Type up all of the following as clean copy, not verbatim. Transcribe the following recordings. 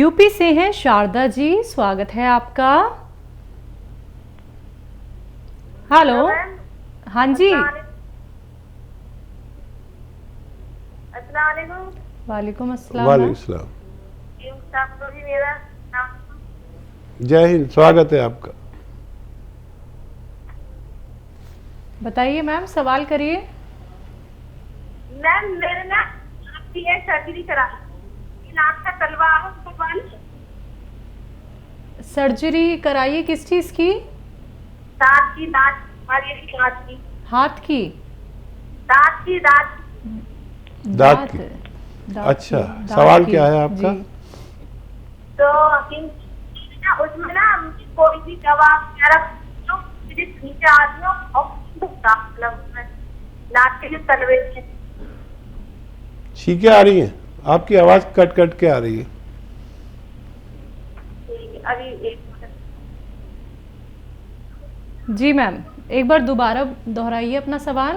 UP से हैं शारदा जी, स्वागत है आपका। हेलो। हाँ जी। वालेकुम अस्सलाम। वालेकुम सलाम। जय हिंद, स्वागत है आपका। बताइए मैम, सवाल करिए। मैम मेरे ना आपकी है सर्जरी कराई, नाक का तलवा सर्जरी कराइए, किस चीज़ की? दांत की, दांत हमारी दांत की, हाथ की? दांत की, दांत दांत की। दांत अच्छा, की, सवाल की। क्या है आपका? जी। तो ना उसमें ना कोई भी दवा वगैरह जो मेरे नीचे आती हो और मतलब उसमें नाक के जो तलवे से छींके आ रही हैं? आपकी आवाज कट कट के आ रही है। अभी एक मिनट। जी मैम, एक बार दोबारा दोहराइए अपना सवाल।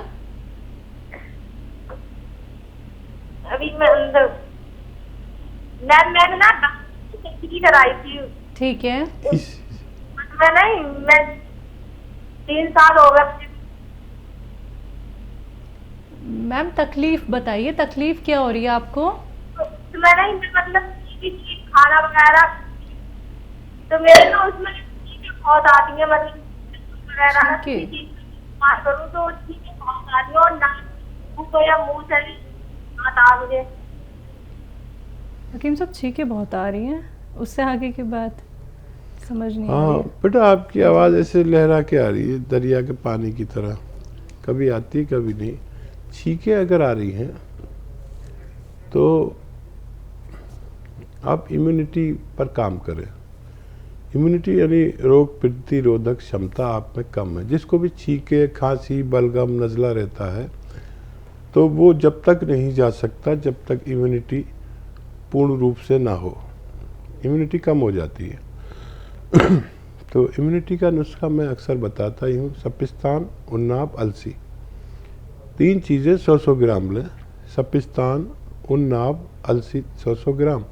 अभी मैं अंदर मैम मैंने ना सर्जरी कराई थी। ठीक है। मैं नहीं, मैं 3 साल हो गए। मैम तकलीफ बताइए, तकलीफ क्या हो रही है आपको? तो मैं नहीं, मतलब खाना वगैरह तो मेरे ना उसमें चीजें बहुत आती है, मतलब वगैरह ना ठीक है। किसी चीज इस्तेमाल करूँ तो चीजें बहुत आती है और ना मुंह या मुंह से भी आता मुझे। हकीम साहब, छींकें बहुत आ रही हैं, उससे आगे की बात समझ नहीं आ रही हाँ है। बेटा, आपकी आवाज़ ऐसे लहरा के आ रही है, दरिया के पानी की तरह, कभी आती कभी नहीं। छींके अगर आ रही हैं तो आप इम्यूनिटी पर काम करें। इम्यूनिटी यानी रोग प्रतिरोधक क्षमता आप में कम है। जिसको भी छींके, खांसी, बलगम, नज़ला रहता है तो वो जब तक नहीं जा सकता जब तक इम्यूनिटी पूर्ण रूप से ना हो। इम्यूनिटी कम हो जाती है। तो इम्यूनिटी का नुस्खा मैं अक्सर बताता ही हूँ। सपिस्तान, उन्नाब, अलसी, 3 चीज़ें 100-100 ग्राम लें। सपिस्तान, उन्नाब, अलसी 100-100 ग्राम,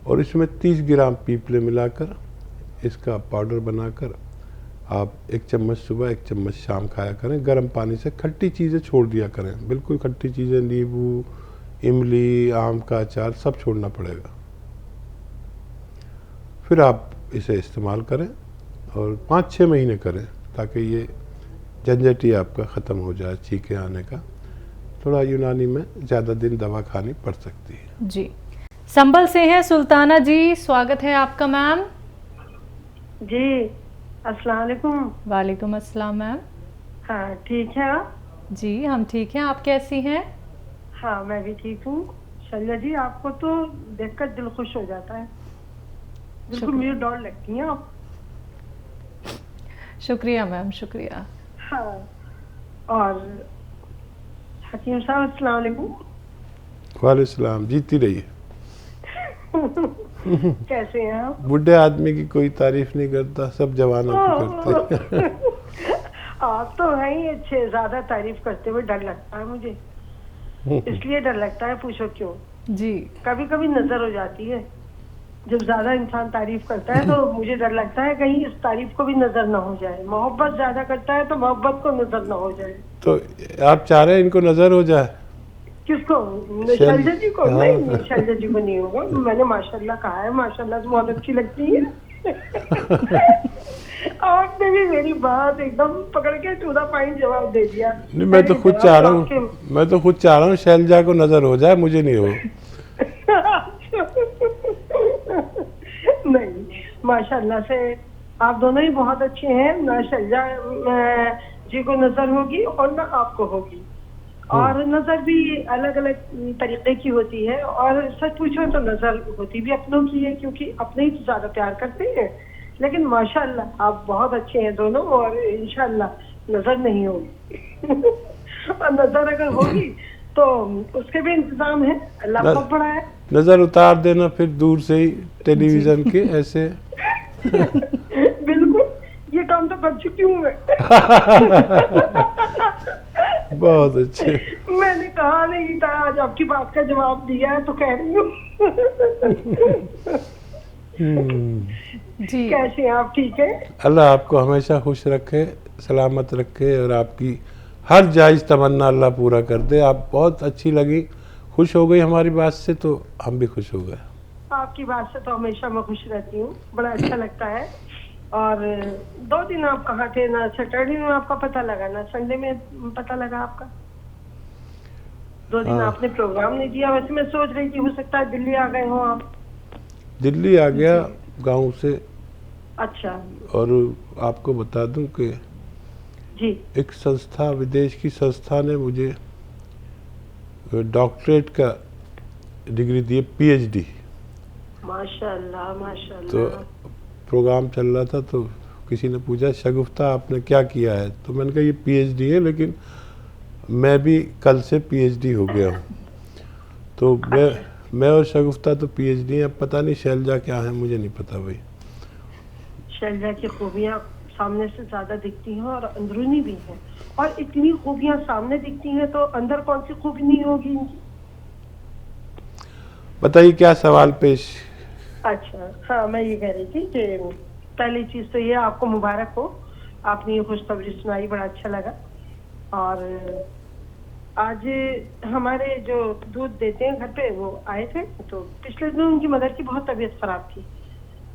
और इसमें 30 ग्राम पीपले मिलाकर इसका पाउडर बनाकर आप 1 चम्मच सुबह 1 चम्मच शाम खाया करें। गर्म पानी से खट्टी चीज़ें छोड़ दिया करें, बिल्कुल खट्टी चीज़ें, नींबू, इमली, आम का अचार सब छोड़ना पड़ेगा। फिर आप इसे इस्तेमाल करें और 5-6 महीने करें ताकि ये झंझट ही आपका ख़त्म हो जाए छींके आने का। थोड़ा यूनानी में ज़्यादा दिन दवा खानी पड़ सकती है। जी। संभल से हैं सुल्ताना जी, स्वागत है आपका मैम। जी, अस्सलाम वालेकुम। वालेकुम अस्सलाम मैम। हाँ, ठीक है आप? जी हम ठीक हैं, आप कैसी हैं? हाँ, मैं भी ठीक हूँ। शैला जी, आपको तो देखकर दिल खुश हो जाता है, बिल्कुल मेरी डॉल लगती हैं आप। शुक्रिया मैम, शुक्रिया। हाँ, और हकीम साहब अस्सलाम वालेकुम। वालेकुम सलाम, जीती रहिए। कैसे हैं आप? बूढ़े आदमी की कोई तारीफ नहीं करता, सब जवानों की करते हैं। आप तो हैं ही अच्छे, ज्यादा तारीफ करते हुए डर लगता है मुझे। इसलिए डर लगता है, पूछो क्यों? जी। कभी कभी नजर हो जाती है, जब ज्यादा इंसान तारीफ करता है तो मुझे डर लगता है कहीं इस तारीफ को भी नजर ना हो जाए। मोहब्बत ज्यादा करता है तो मोहब्बत को नजर ना हो जाए। तो आप चाह रहे हैं इनको नजर हो जाए? किसको? शैलजा जी को? नहीं, शैलजा जी को नहीं होगा। मैंने माशाल्लाह कहा है, माशाल्लाह तो बहुत अच्छी लगती है। आपने भी मेरी बात एकदम पकड़ के टू द पॉइंट जवाब दे दिया। नहीं, मैं तो खुद चाह रहा हूँ शैलजा को नजर हो जाए, मुझे नहीं हो। नहीं, माशाल्लाह से आप दोनों ही बहुत अच्छे हैं। ना शैलजा जी को नजर होगी और ना आपको होगी, और नजर भी अलग अलग तरीके की होती है। और सच पूछो तो नजर होती भी अपनों की है, क्योंकि अपने ही तो ज्यादा प्यार करते हैं। लेकिन माशाल्लाह आप बहुत अच्छे हैं दोनों, और इंशाल्लाह नजर नहीं होगी। और नजर अगर होगी तो उसके भी इंतजाम है, अल्लाह बहुत बड़ा है। नजर उतार देना फिर दूर से ही टेलीविजन के ऐसे। बिल्कुल, ये काम तो कर चुकी हूँ मैं। बहुत अच्छे। मैंने कहा नहीं था, आज आपकी बात का जवाब दिया है तो कह रही हूँ। जी कैसे हैं आप, ठीक है? अल्लाह आपको हमेशा खुश रखे, सलामत रखे और आपकी हर जायज़ तमन्ना अल्लाह पूरा कर दे। आप बहुत अच्छी लगी, खुश हो गई हमारी बात से, तो हम भी खुश हो गए। आपकी बात से तो हमेशा मैं खुश रहती हूँ, बड़ा अच्छा लगता है। और 2 दिन आप कहाँ थे? ना सैटरडे में आपका पता लगा, ना संडे में पता लगा आपका। 2 दिन हाँ। आपने प्रोग्राम नहीं दिया। वैसे मैं सोच रही थी हो सकता है दिल्ली आ गए हो आप। दिल्ली आ गया गांव से। अच्छा और आपको बता दूं कि जी। एक संस्था, विदेश की संस्था ने मुझे डॉक्टरेट का डिग्री दी, पीएचडी। माशाल्लाह तो माशाल्लाह। प्रोग्राम चल रहा था तो किसी ने पूछा शगुफ्ता आपने क्या किया है, तो मैंने कहा ये पीएचडी है, लेकिन मैं भी कल से पीएचडी हो गया हूँ। तो मैं और शगुफ्ता तो पीएचडी हैं। अब पता नहीं शैलजा क्या है, मुझे नहीं पता भाई। शैलजा की खूबियाँ सामने से ज्यादा दिखती हैं और अंदरूनी भी हैं। और इतनी खूबियाँ सामने दिखती हैं तो अंदर कौन सी खूबी नहीं होगी इनकी? बताइए क्या सवाल पेश। अच्छा हाँ, मैं ये कह रही थी कि पहली चीज तो ये आपको मुबारक हो, आपने ये खुशखबरी सुनाई, बड़ा अच्छा लगा। और आज हमारे जो दूध देते हैं घर पे वो आए थे, तो पिछले दिनों उनकी मदर की बहुत तबीयत खराब थी।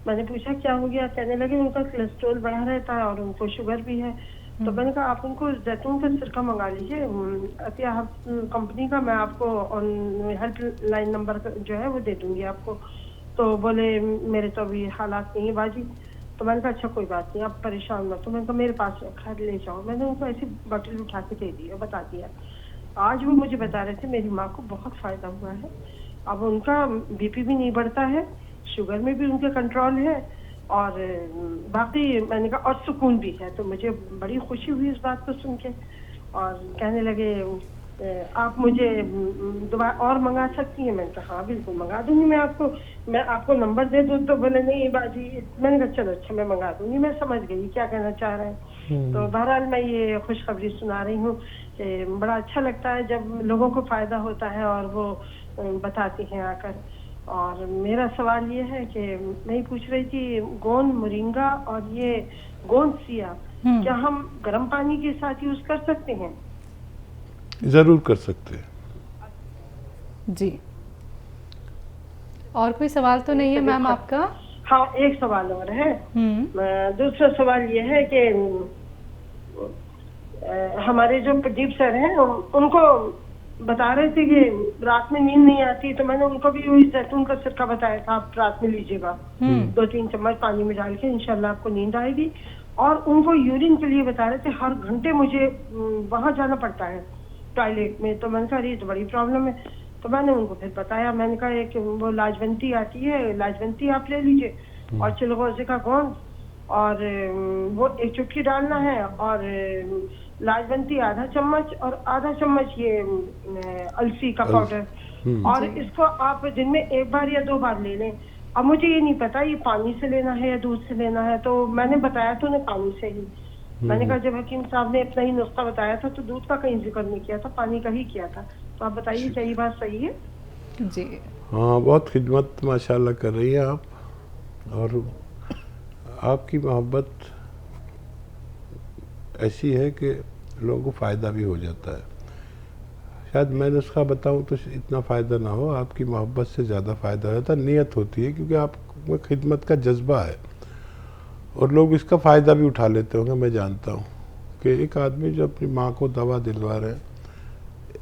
मैंने पूछा क्या हो गया, कहने लगे उनका कोलेस्ट्रॉल बढ़ा रहता है और उनको शुगर भी है। तो मैंने कहा आप उनको जैतून का सिरका मंगा लीजिए अतिया कंपनी का, मैं आपको हेल्पलाइन नंबर जो है वो दे दूंगी आपको। तो बोले मेरे तो अभी हालात नहीं है बाजी। तो मैंने कहा अच्छा कोई बात नहीं, आप परेशान मत। तो मैंने कहा मेरे पास रखा है, ले जाओ। मैंने उनको ऐसी बॉटल उठा के दे दी और बता दिया। आज वो मुझे बता रहे थे मेरी माँ को बहुत फायदा हुआ है, अब उनका बीपी भी नहीं बढ़ता है, शुगर में भी उनके कंट्रोल है, और बाकी मैंने कहा और सुकून भी है। तो मुझे बड़ी खुशी हुई इस बात को सुन के। और कहने लगे आप मुझे दवा और मंगा सकती हैं? मैंने कहा हाँ बिल्कुल मंगा दूंगी मैं आपको नंबर दे दूँ? तो बोले नहीं बाजी। मैंने कहा चलो अच्छा मैं मंगा दूंगी, मैं समझ गई क्या कहना चाह रहे हैं। तो बहरहाल मैं ये खुशखबरी सुना रही हूँ कि बड़ा अच्छा लगता है जब लोगों को फायदा होता है और वो बताती हैं आकर। और मेरा सवाल ये है कि मैं ही पूछ रही थी गोंद मोरिंगा और ये गोंद सिया क्या हम गर्म पानी के साथ यूज कर सकते हैं? जरूर कर सकते हैं जी। और कोई सवाल तो नहीं है मैम आपका? हाँ एक सवाल और है। दूसरा सवाल ये है कि हमारे जो प्रदीप सर हैं उनको बता रहे थे कि रात में नींद नहीं आती, तो मैंने उनको भी वही जैतून का सिरका बताया था, आप रात में लीजिएगा 2-3 चम्मच पानी में डाल के, इंशाल्लाह आपको नींद आएगी। और उनको यूरिन के लिए बता रहे थे, हर घंटे मुझे वहां जाना पड़ता है टॉयलेट में। तो मैंने कहा ये तो बड़ी प्रॉब्लम है। तो मैंने उनको फिर बताया, मैंने कहा एक वो लाजवंती आती है, लाजवंती आप ले लीजिए और चिलगोजे का गोंद और वो 1 चुटकी डालना है, और लाजवंती आधा चम्मच और आधा चम्मच ये अलसी का पाउडर। और इसको आप दिन में 1 बार या 2 बार ले लें। अब मुझे ये नहीं पता ये पानी से लेना है या दूध से लेना है, तो मैंने बताया तो उन्हें पानी से ही। मैंने कहा जब हकीम साहब ने अपना ही नुस्खा बताया था तो दूध का कहीं जिक्र नहीं किया था, पानी का ही किया था। तो आप बताइए क्या ये बात सही है? जी हाँ, बहुत खिदमत माशाल्लाह कर रही हैं आप, और आपकी मोहब्बत ऐसी है कि लोगों को फ़ायदा भी हो जाता है। शायद मैं नुस्खा बताऊं तो इतना फ़ायदा ना हो, आपकी मोहब्बत से ज़्यादा फ़ायदा होता है, नीयत होती है, क्योंकि आप में खिदमत का जज्बा है और लोग इसका फ़ायदा भी उठा लेते होंगे। मैं जानता हूँ कि एक आदमी जो अपनी माँ को दवा दिलवा रहे हैं,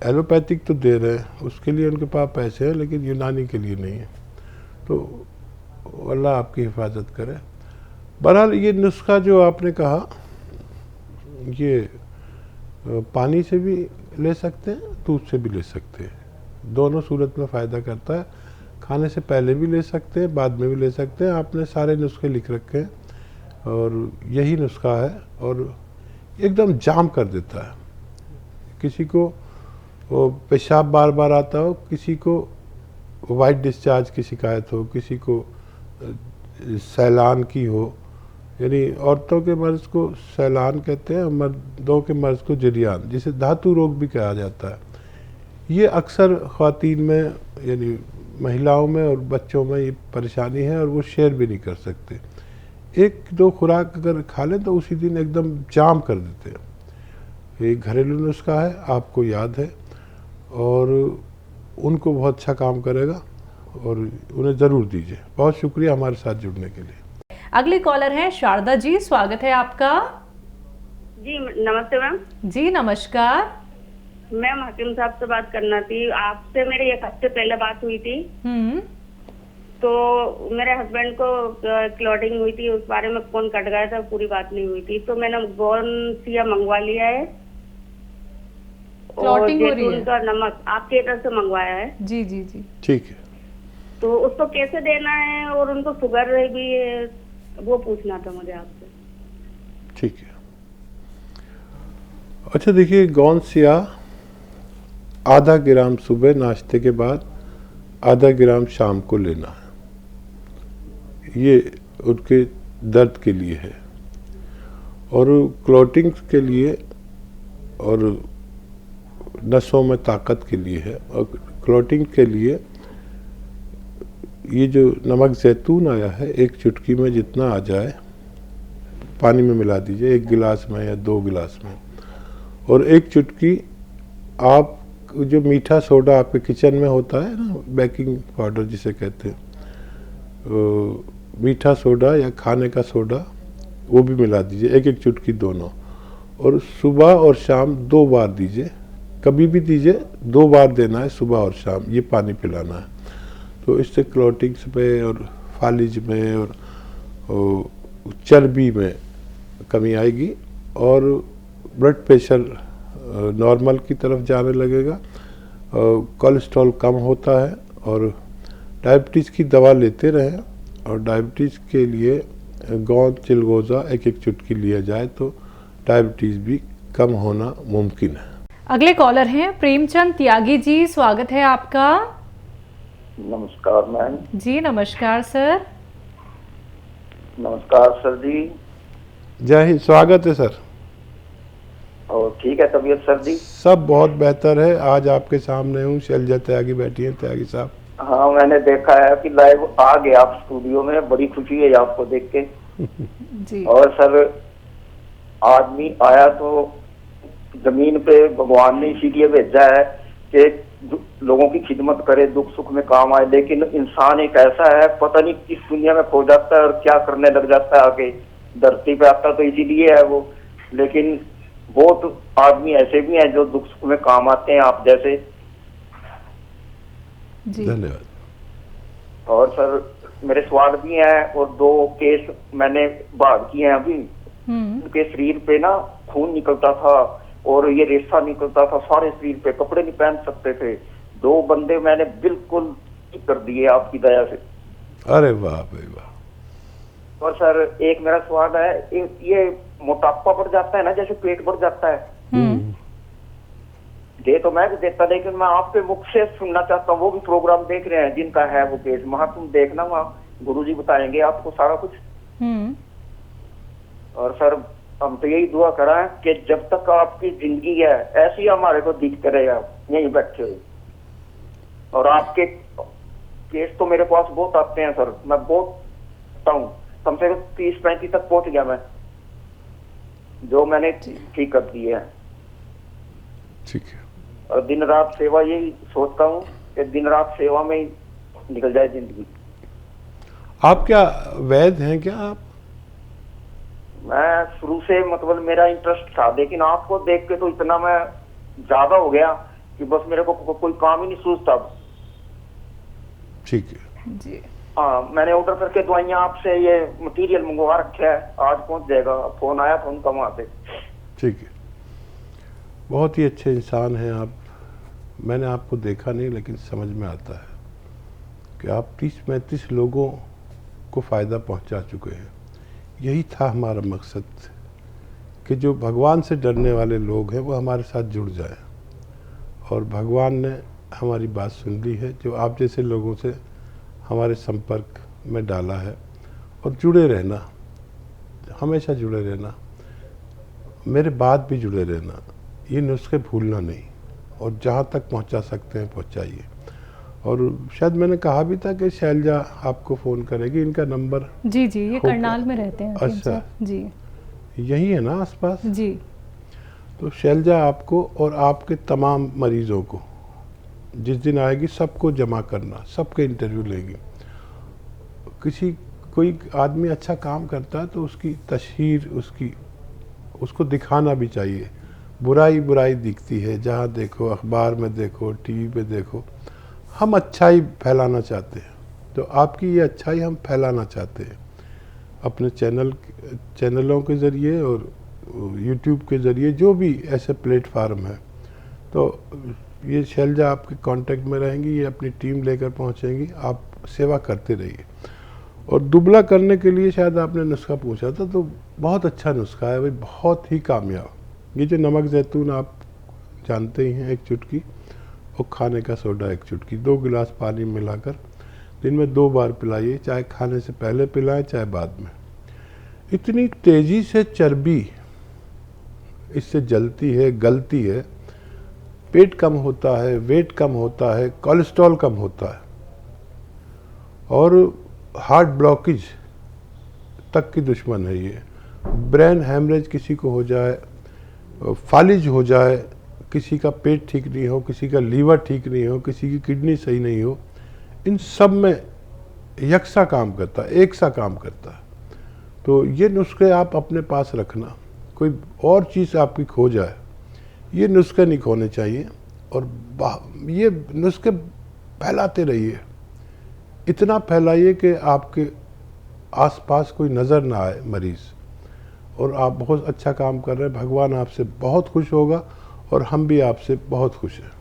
एलोपैथिक तो दे रहे हैं, उसके लिए उनके पास पैसे हैं, लेकिन यूनानी के लिए नहीं है। तो अल्लाह आपकी हिफाजत करे। बहरहाल ये नुस्खा जो आपने कहा, ये पानी से भी ले सकते हैं, दूध से भी ले सकते हैं, दोनों सूरत में फ़ायदा करता है। खाने से पहले भी ले सकते हैं, बाद में भी ले सकते हैं। आपने सारे नुस्खे लिख रखे हैं और यही नुस्खा है, और एकदम जाम कर देता है। किसी को वो पेशाब बार बार आता हो, किसी को वाइट डिस्चार्ज की शिकायत हो, किसी को सैलान की हो, यानी औरतों के मर्ज़ को सैलान कहते हैं, मर्दों के मर्ज़ को जरियान, जिसे धातु रोग भी कहा जाता है। ये अक्सर ख़वातीन में यानी महिलाओं में और बच्चों में ये परेशानी है और वो शेयर भी नहीं कर सकते। एक दो खुराक अगर खा लें तो उसी दिन एकदम जाम कर देते हैं। ये घरेलू नुस्खा है, आपको याद है, और उनको बहुत अच्छा काम करेगा और उन्हें ज़रूर दीजिए। बहुत शुक्रिया हमारे साथ जुड़ने के लिए। अगले कॉलर हैं शारदा जी, स्वागत है आपका। जी नमस्ते मैम। जी नमस्कार। मैम हकीम साहब से बात करना थी। आपसे मेरी 1 हफ्ते पहले बात हुई थी। तो मेरे हस्बैंड को क्लॉटिंग हुई थी, उस बारे में खून कट गया था, पूरी बात नहीं हुई थी। तो मैंने गोनसिया मंगवा लिया है और जैतून का नमक आपके तरफ से मंगवाया है। जी जी जी ठीक है। तो उसको कैसे देना है, और उनको शुगर भी है, वो पूछना था मुझे आपसे। ठीक है। अच्छा देखिए, गोनसिया आधा ग्राम सुबह नाश्ते के बाद, आधा ग्राम शाम को लेना है। ये उनके दर्द के लिए है और क्लॉटिंग के लिए और नसों में ताकत के लिए है। और क्लॉटिंग के लिए ये जो नमक जैतून आया है, 1 चुटकी में जितना आ जाए पानी में मिला दीजिए, 1 गिलास में या 2 गिलास में। और 1 चुटकी आप जो मीठा सोडा आपके किचन में होता है ना, बेकिंग पाउडर जिसे कहते हैं, मीठा सोडा या खाने का सोडा, वो भी मिला दीजिए, 1-1 चुटकी दोनों। और सुबह और शाम 2 बार दीजिए, कभी भी दीजिए, 2 बार देना है, सुबह और शाम, ये पानी पिलाना है। तो इससे क्लॉटिंग्स में और फालिज में और चर्बी में कमी आएगी और ब्लड प्रेशर नॉर्मल की तरफ जाने लगेगा, कोलेस्ट्रॉल कम होता है। और डायबिटीज़ की दवा लेते रहें, और डायबिटीज़ के लिए गोंद चिलगोज़ा 1-1 चुटकी लिया जाए तो डायबिटीज़ भी कम होना मुमकिन है। अगले कॉलर हैं प्रेमचंद त्यागी जी, स्वागत है आपका। नमस्कार मैम। जी नमस्कार सर। नमस्कार सर जी। जय हिंद, स्वागत है सर। और ठीक है तबीयत सर जी? सब बहुत बेहतर है। आज आपके सामने हूँ, शैलजा त्यागी बैठी हैं, त्यागी साहब। हाँ मैंने देखा है कि लाइव आ गए आप स्टूडियो में, बड़ी खुशी है आपको देख के। जी। और सर आदमी आया तो जमीन पे भगवान ने इसीलिए भेजा है कि लोगों की खिदमत करे, दुख सुख में काम आए। लेकिन इंसान एक ऐसा है, पता नहीं किस दुनिया में खो जाता है और क्या करने लग जाता है। आगे धरती पे आता तो इसीलिए है वो। लेकिन बहुत आदमी ऐसे भी हैं जो दुख सुख में काम आते हैं, आप जैसे। धन्यवाद। और सर मेरे सवाल भी हैं, और 2 केस मैंने भाग किए हैं अभी। उनके शरीर पे ना खून निकलता था और ये रेशा निकलता था सारे शरीर पे, कपड़े नहीं पहन सकते थे। 2 बंदे मैंने बिल्कुल ठीक कर दिए आपकी दया से। अरे वाह भाई वाह। और सर एक मेरा सवाल है, ये मोटापा बढ़ जाता है ना, जैसे पेट बढ़ जाता है, दे तो मैं भी देता, लेकिन मैं आपके मुख से सुनना चाहता हूँ। वो भी प्रोग्राम देख रहे हैं जिनका है वो केस, वहां तुम देखना, वहाँ गुरुजी बताएंगे आपको सारा कुछ। और सर हम तो यही दुआ कराएं कि जब तक आपकी जिंदगी है ऐसी हमारे को दिखते रहे, आप यहीं बैठे हुए। और आपके केस तो मेरे पास बहुत आते हैं सर, मैं बहुत हूँ, कम से कम 30-35 तक पहुंच गया मैं, जो मैंने ठीक कर दिए हैं। ठीक है। और दिन रात सेवा, यही सोचता हूँ कि दिन रात सेवा में ही निकल जाए जिंदगी। आप क्या वैद्य हैं क्या आप? मैं शुरू से मतलब मेरा इंटरेस्ट था, लेकिन आपको देख के तो इतना मैं ज्यादा हो गया कि बस मेरे को कोई काम ही नहीं सूझता। ठीक है जी। हाँ मैंने ऑर्डर करके दवाइयाँ आपसे ये मटेरियल मंगवा रखा है, आज पहुंच जाएगा। फोन आया था उनका वहां से। ठीक है। बहुत ही अच्छे इंसान हैं आप। मैंने आपको देखा नहीं, लेकिन समझ में आता है कि आप 30-35 लोगों को फ़ायदा पहुंचा चुके हैं। यही था हमारा मकसद, कि जो भगवान से डरने वाले लोग हैं वो हमारे साथ जुड़ जाएं। और भगवान ने हमारी बात सुन ली है, जो आप जैसे लोगों से हमारे संपर्क में डाला है। और जुड़े रहना, हमेशा जुड़े रहना, मेरे बाद भी जुड़े रहना, ये नुस्खे भूलना नहीं, और जहाँ तक पहुँचा सकते हैं पहुँचाइए। और शायद मैंने कहा भी था कि शैलजा आपको फ़ोन करेगी, इनका नंबर जी जी, ये होगा। करनाल में रहते हैं हकीम अच्छा। साहब। जी यही है ना आसपास? जी तो शैलजा आपको और आपके तमाम मरीज़ों को जिस दिन आएगी सबको जमा करना, सबके इंटरव्यू लेगी। कोई आदमी अच्छा काम करता है तो उसकी तशहीर, उसको दिखाना भी चाहिए। बुराई बुराई दिखती है, जहाँ देखो, अखबार में देखो, टीवी पे देखो। हम अच्छाई फैलाना चाहते हैं, तो आपकी ये अच्छाई हम फैलाना चाहते हैं अपने चैनलों के ज़रिए और यूट्यूब के ज़रिए, जो भी ऐसे प्लेटफार्म है। तो ये शैलजा आपके कांटेक्ट में रहेंगी, ये अपनी टीम लेकर पहुंचेंगी, आप सेवा करते रहिए। और दुबला करने के लिए शायद आपने नुस्खा पूछा था, तो बहुत अच्छा नुस्खा है भाई, बहुत ही कामयाब। ये जो नमक जैतून आप जानते ही हैं, 1 चुटकी, और खाने का सोडा 1 चुटकी, 2 गिलास पानी मिलाकर दिन में 2 बार पिलाइए, चाहे खाने से पहले पिलाएं चाहे बाद में। इतनी तेज़ी से चर्बी इससे जलती है, गलती है, पेट कम होता है, वेट कम होता है, कोलेस्ट्रॉल कम होता है, और हार्ट ब्लॉकेज तक की दुश्मन है ये। ब्रेन हैमरेज किसी को हो जाए, फालिज हो जाए, किसी का पेट ठीक नहीं हो, किसी का लीवर ठीक नहीं हो, किसी की किडनी सही नहीं हो, इन सब में यकसा काम करता है, एक सा काम करता है। तो ये नुस्खे आप अपने पास रखना, कोई और चीज़ आपकी खो जाए, ये नुस्खे नहीं खोने चाहिए। और ये नुस्खे फैलाते रहिए, इतना फैलाइए कि आपके आसपास कोई नज़र ना आए मरीज़। और आप बहुत अच्छा काम कर रहे हैं, भगवान आपसे बहुत खुश होगा और हम भी आपसे बहुत खुश हैं।